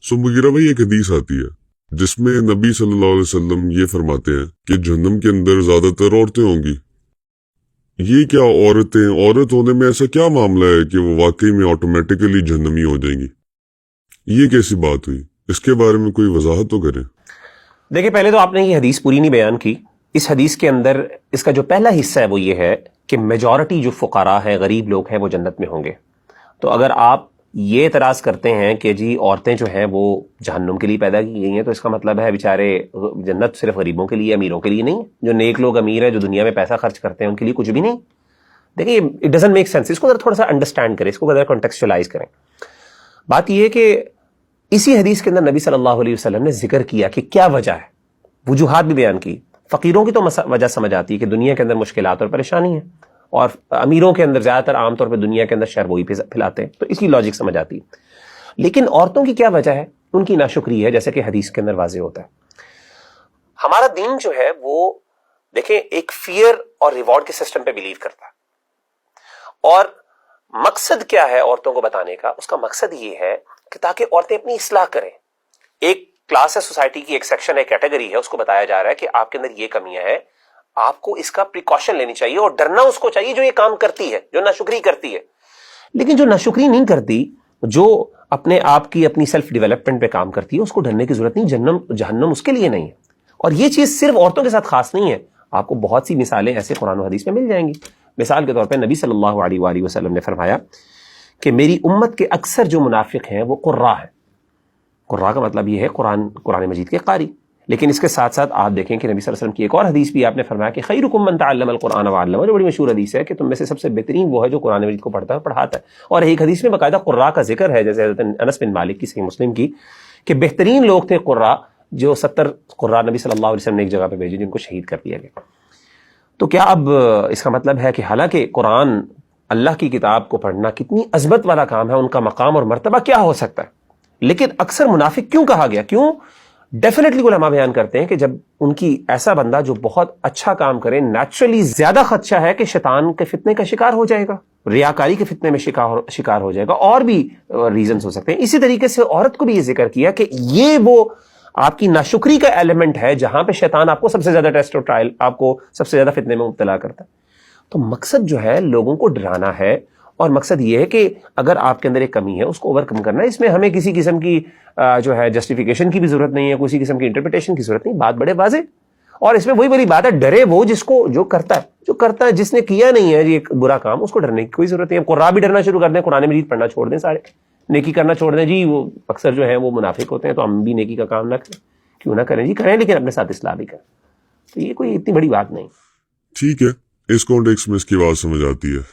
Mughira भाई, एक हदीस आती है जिसमें नबी सल्लल्लाहु अलैहि वसल्लम ये फरमाते हैं कि जहन्नम के अंदर ज्यादातर औरतें होंगी। ये क्या औरत होने में ऐसा क्या मामला है कि वो वाकई में ऑटोमेटिकली जहन्नमी हो जाएंगी? ये कैसी बात हुई? इसके बारे में कोई वजाहत तो करें। देखिए, पहले तो आपने ये हदीस पूरी नहीं बयान की। इस हदीस के अंदर इसका जो पहला हिस्सा है वो ये है कि मेजॉरिटी जो फुकारा है, गरीब लोग हैं, वो जन्नत में होंगे। तो अगर आप ये एतराज़ करते हैं कि जी औरतें जो हैं वो जहन्नुम के लिए पैदा की गई हैं, तो इसका मतलब है बेचारे जन्नत सिर्फ गरीबों के लिए, अमीरों के लिए नहीं है। जो नेक लोग अमीर हैं, जो दुनिया में पैसा खर्च करते हैं, उनके लिए कुछ भी नहीं। देखिए, इट डजंट मेक सेंस। इसको थोड़ा सा अंडरस्टैंड करें, इसको ज़रा कॉन्टेक्चुअलाइज करें। बात यह है कि इसी हदीस के अंदर नबी सल्लल्लाहु अलैहि वसल्लम ने जिक्र किया कि क्या वजह है, वजूहात भी बयान की। फ़कीरों की तो वजह समझ आती है कि दुनिया के अंदर मुश्किलात और परेशानी है, और अमीरों के अंदर ज़्यादातर आमतौर पर दुनिया के अंदर शर वही फैलाते हैं, तो इसकी लॉजिक समझ आती है। लेकिन औरतों की क्या वजह है? उनकी नाशुक्री है, जैसे कि हदीस के अंदर वाज़ेह होता है। हमारा दीन जो है वो देखें एक फियर और रिवॉर्ड के सिस्टम पे बिलीव करता है। और मकसद क्या है औरतों को बताने का? उसका मकसद ये है कि ताकि औरतें अपनी इस्लाह करें। एक क्लास है सोसाइटी की, एक सेक्शन है, कैटेगरी है, उसको बताया जा रहा है कि आपके अंदर ये कमियां है, आपको इसका प्रिकॉशन लेनी चाहिए और डरना उसको चाहिए जो ये काम करती है, जो नाशुक्री करती है। लेकिन जो नाशुक्री नहीं करती, जो अपने आप की अपनी सेल्फ डेवलपमेंट पे काम करती है, उसको डरने की जरूरत नहीं। जहन्नम उसके लिए नहीं है। और ये चीज सिर्फ औरतों के साथ खास नहीं है, आपको बहुत सी मिसालें ऐसे कुरान और हदीस में मिल जाएंगी। मिसाल के तौर पर नबी सल्लल्लाहु अलैहि वसल्लम ने फरमाया कि मेरी उम्मत के अक्सर जो मुनाफिक हैं वो कुर्रा है। कुर्रा का मतलब ये है कुरान मजीद के कारी। लेकिन इसके साथ साथ आप देखें कि नबी सल्लल्लाहु अलैहि वसल्लम की एक और हदीस भी आपने फरमाया कि खैरुकुम मन तअल्लमल कुरान व अल्लमह, जो बड़ी मशहूर हदीस है कि तुम में से सबसे बेहतरीन वो है जो कुरान मजीद को पढ़ता है, पढ़ाता है। और एक हदीस में बाकायदा कुर्रा का जिक्र है, जैसे हज़रत अनस बिन मालिक की सही मुस्लिम की, कि बेहतरीन लोग थे कुर्रा, जो 70 कुर्रा नबी सल्लल्लाहु अलैहि वसल्लम ने एक जगह पर भेजे जिनको शहीद कर दिया गया। तो क्या अब इसका मतलब है कि हालांकि कुरान अल्लाह की किताब को पढ़ना कितनी अजमत वाला काम है, उनका मकाम और मर्तबा क्या हो सकता है, लेकिन अक्सर मुनाफिक क्यों कहा गया? क्यों? डेफिनेटली उलमा बयान करते हैं कि जब उनकी ऐसा बंदा जो बहुत अच्छा काम करे, नेचुरली ज्यादा खदशा है कि शैतान के फितने का शिकार हो जाएगा, रियाकारी के फितने में शिकार हो जाएगा, और भी रीजंस हो सकते हैं। इसी तरीके से औरत को भी ये जिक्र किया कि ये वो आपकी नाशुक्री का एलिमेंट है जहां पे शैतान आपको सबसे ज्यादा टेस्ट और ट्रायल, आपको सबसे ज्यादा फितने में मुब्तला करता है। तो मकसद जो है लोगों को डराना है, और मकसद ये है कि अगर आपके अंदर एक कमी है उसको ओवरकम करना है। इसमें हमें किसी किस्म की जो है जस्टिफिकेशन की भी जरूरत नहीं है, किसी किस्म की इंटरप्रिटेशन की जरूरत नहीं। बात बड़े वाज़ेह। और इसमें वही बड़ी बात है, डरे वो जो करता है। जिसने किया नहीं है ये बुरा काम, उसको डरने की कोई जरूरत नहीं है। कुरान भी डरना शुरू कर दें, कुरान मजीद पढ़ना छोड़ दें, सारे नेकी करना छोड़ दें। जी वो अक्सर जो है वो मुनाफिक होते हैं, तो हम भी नेकी का काम ना करें, क्यों ना करें जी, करें, लेकिन अपने साथ इस्लाह भी करें। तो ये कोई इतनी बड़ी बात नहीं। ठीक है, इस कॉन्टेक्स्ट में इसकी बात समझ आती है।